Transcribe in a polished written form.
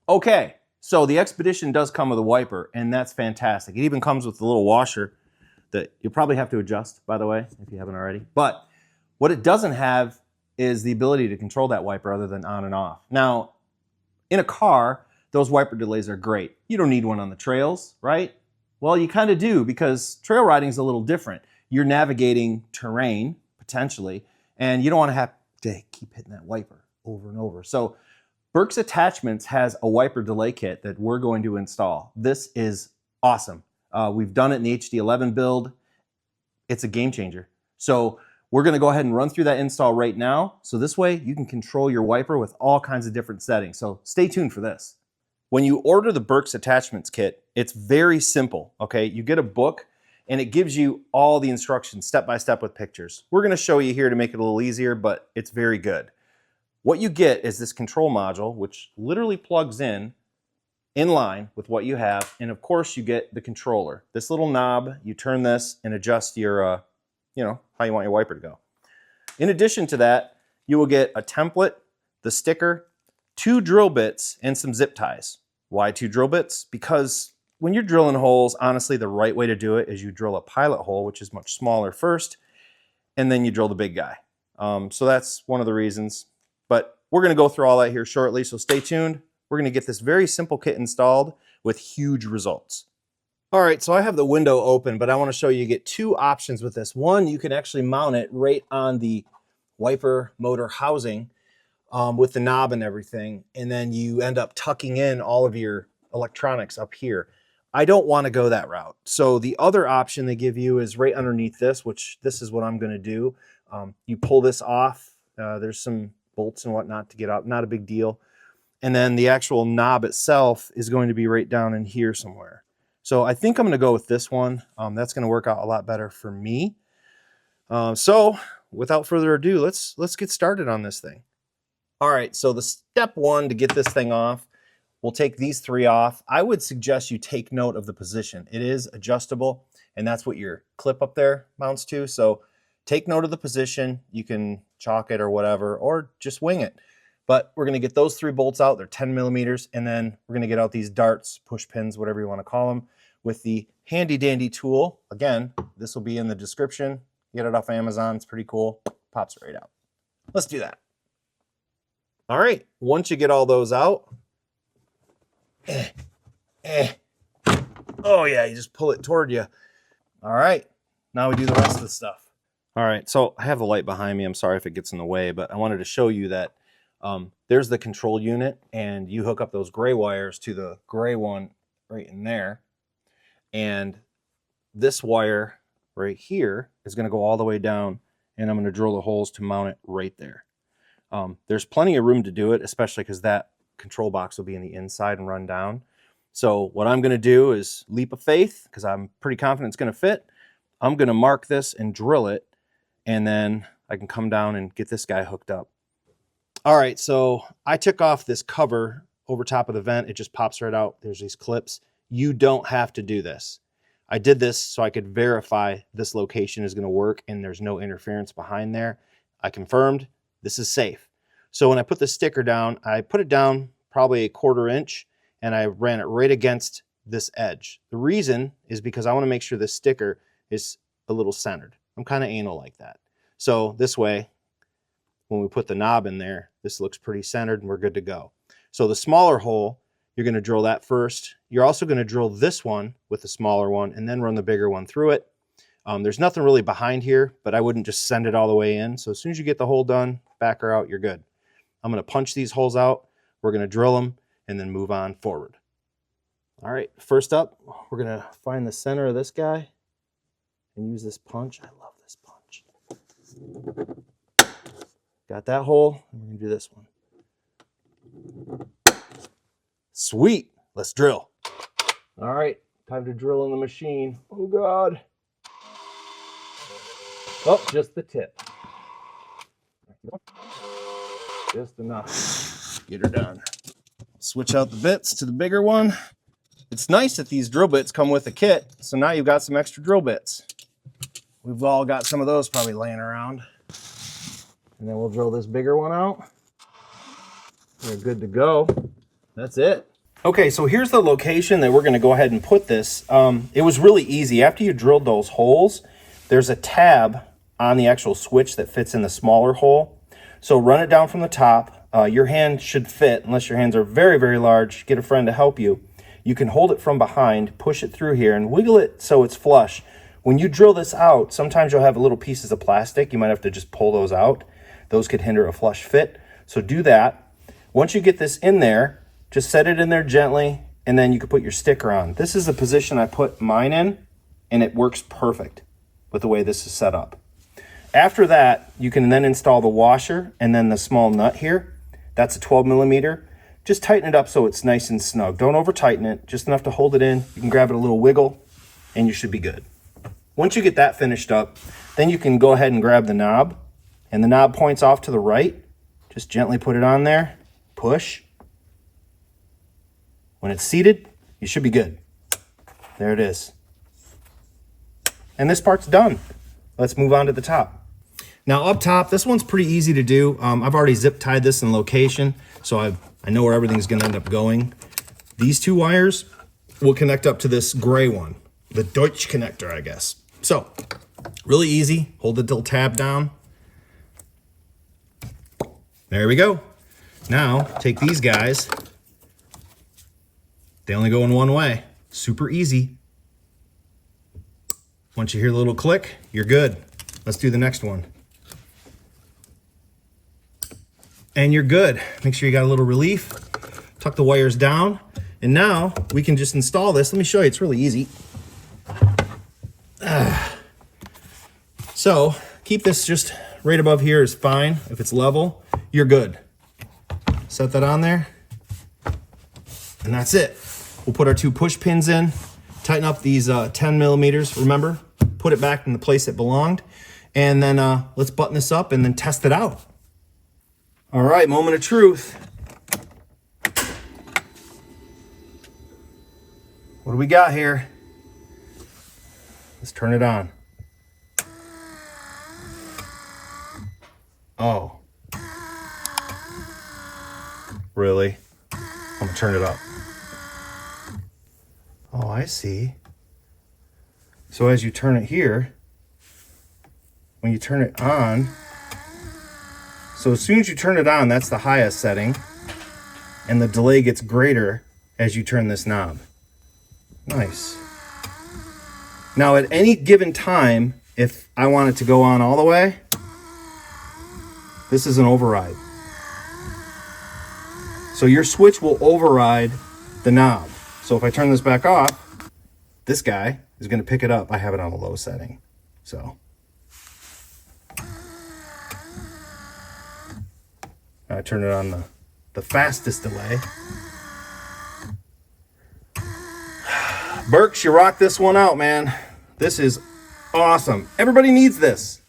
Okay, so the Xpedition does come with a wiper, and that's fantastic. It even comes with a little washer that you'll probably have to adjust, by the way, if you haven't already. But what it doesn't have is the ability to control that wiper other than on and off. Now, in a car, those wiper delays are great. You don't need one on the trails, right? Well, you kind of do, because trail riding is a little different. You're navigating terrain, potentially, and you don't want to have to keep hitting that wiper over and over. So Berks Attachments has a wiper delay kit that we're going to install. This is awesome. We've done it in the HD11 build. It's a game changer. So we're going to go ahead and run through that install right now. So this way you can control your wiper with all kinds of different settings. So stay tuned for this. When you order the Berks Attachments kit, it's very simple, okay? You get a book and it gives you all the instructions step by step with pictures. We're going to show you here to make it a little easier, but it's very good. What you get is this control module, which literally plugs in line with what you have. And of course you get the controller. This little knob, you turn this and adjust your, how you want your wiper to go. In addition to that, you will get a template, the sticker, 2 drill bits, and some zip ties. Why 2 drill bits? Because when you're drilling holes, honestly, the right way to do it is you drill a pilot hole, which is much smaller first, and then you drill the big guy. So that's one of the reasons. But we're going to go through all that here shortly, so stay tuned. We're going to get this very simple kit installed with huge results. All right, so I have the window open, but I want to show you get 2 options with this. One, you can actually mount it right on the wiper motor housing with the knob and everything, and then you end up tucking in all of your electronics up here. I don't want to go that route. So the other option they give you is right underneath this, which this is what I'm going to do. You pull this off. There's some bolts and whatnot to get out, not a big deal. And then the actual knob itself is going to be right down in here somewhere. So I think I'm going to go with this one. That's going to work out a lot better for me. So without further ado, let's get started on this thing. All right, so the step 1 to get this thing off, we'll take these 3 off. I would suggest you take note of the position. It is adjustable, and that's what your clip up there mounts to. So take note of the position. You can chalk it or whatever, or just wing it. But we're going to get those 3 bolts out. They're 10 millimeters. And then we're going to get out these darts, push pins, whatever you want to call them, with the handy dandy tool. Again, this will be in the description. Get it off Amazon. It's pretty cool. Pops right out. Let's do that. All right. Once you get all those out, oh yeah, you just pull it toward you. All right. Now we do the rest of the stuff. All right. So I have the light behind me. I'm sorry if it gets in the way, but I wanted to show you that there's the control unit, and you hook up those gray wires to the gray one right in there. And this wire right here is going to go all the way down, and I'm going to drill the holes to mount it right there. There's plenty of room to do it, especially because that control box will be in the inside and run down. So what I'm going to do is leap of faith, because I'm pretty confident it's going to fit. I'm going to mark this and drill it, and then I can come down and get this guy hooked up. All right, so I took off this cover over top of the vent. It just pops right out. There's these clips. You don't have to do this. I did this so I could verify this location is going to work and there's no interference behind there. I confirmed this is safe. So when I put the sticker down, I put it down probably 1/4 inch, and I ran it right against this edge. The reason is because I want to make sure this sticker is a little centered. I'm kind of anal like that. So this way, when we put the knob in there, this looks pretty centered and we're good to go. So the smaller hole, you're going to drill that first. You're also going to drill this one with the smaller one and then run the bigger one through it. There's nothing really behind here, but I wouldn't just send it all the way in. So as soon as you get the hole done, back her out, you're good. I'm going to punch these holes out. We're going to drill them and then move on forward. All right, first up, we're going to find the center of this guy and use this punch. I love this punch. Got that hole, and we're going to do this one. Sweet, let's drill. All right, time to drill in the machine. Oh God. Oh, just the tip. Just enough. Get her done. Switch out the bits to the bigger one. It's nice that these drill bits come with a kit, so now you've got some extra drill bits. We've all got some of those probably laying around. And then we'll drill this bigger one out. We're good to go. That's it. Okay, so here's the location that we're going to go ahead and put this. It was really easy. After you drilled those holes, there's a tab on the actual switch that fits in the smaller hole. So run it down from the top. Your hand should fit, unless your hands are very, very large. Get a friend to help you. You can hold it from behind, push it through here, and wiggle it so it's flush. When you drill this out, sometimes you'll have little pieces of plastic. You might have to just pull those out. Those could hinder a flush fit. So do that. Once you get this in there, just set it in there gently, and then you can put your sticker on. This is the position I put mine in, and it works perfect with the way this is set up. After that, you can then install the washer and then the small nut here. That's a 12 millimeter. Just tighten it up so it's nice and snug. Don't over tighten it, just enough to hold it in. You can grab it a little wiggle, and you should be good. Once you get that finished up, then you can go ahead and grab the knob, and the knob points off to the right. Just gently put it on there, push. When it's seated, you should be good. There it is. And this part's done. Let's move on to the top. Now up top, this one's pretty easy to do. I've already zip tied this in location, so I know where everything's gonna end up going. These two wires will connect up to this gray one, the Deutsch connector, I guess. So, really easy. Hold the little tab down. There we go. Now, take these guys. They only go in one way. Super easy. Once you hear the little click, you're good. Let's do the next one. And you're good. Make sure you got a little relief. Tuck the wires down. And now we can just install this. Let me show you, it's really easy. So keep this just right above here is fine. If it's level, you're good. Set that on there. And that's it. We'll put our two push pins in, tighten up these 10 millimeters, remember? Put it back in the place it belonged. And then let's button this up and then test it out. All right, moment of truth. What do we got here? Let's turn it on. Oh. Really? I'm gonna turn it up. Oh, I see. So as you turn it here, when you turn it on, so as soon as you turn it on, that's the highest setting, and the delay gets greater as you turn this knob. Nice. Now at any given time, if I want it to go on all the way, this is an override. So your switch will override the knob. So if I turn this back off, this guy is going to pick it up. I have it on a low setting. So I turn it on the fastest delay. Berks, you rock this one out, man. This is awesome. Everybody needs this.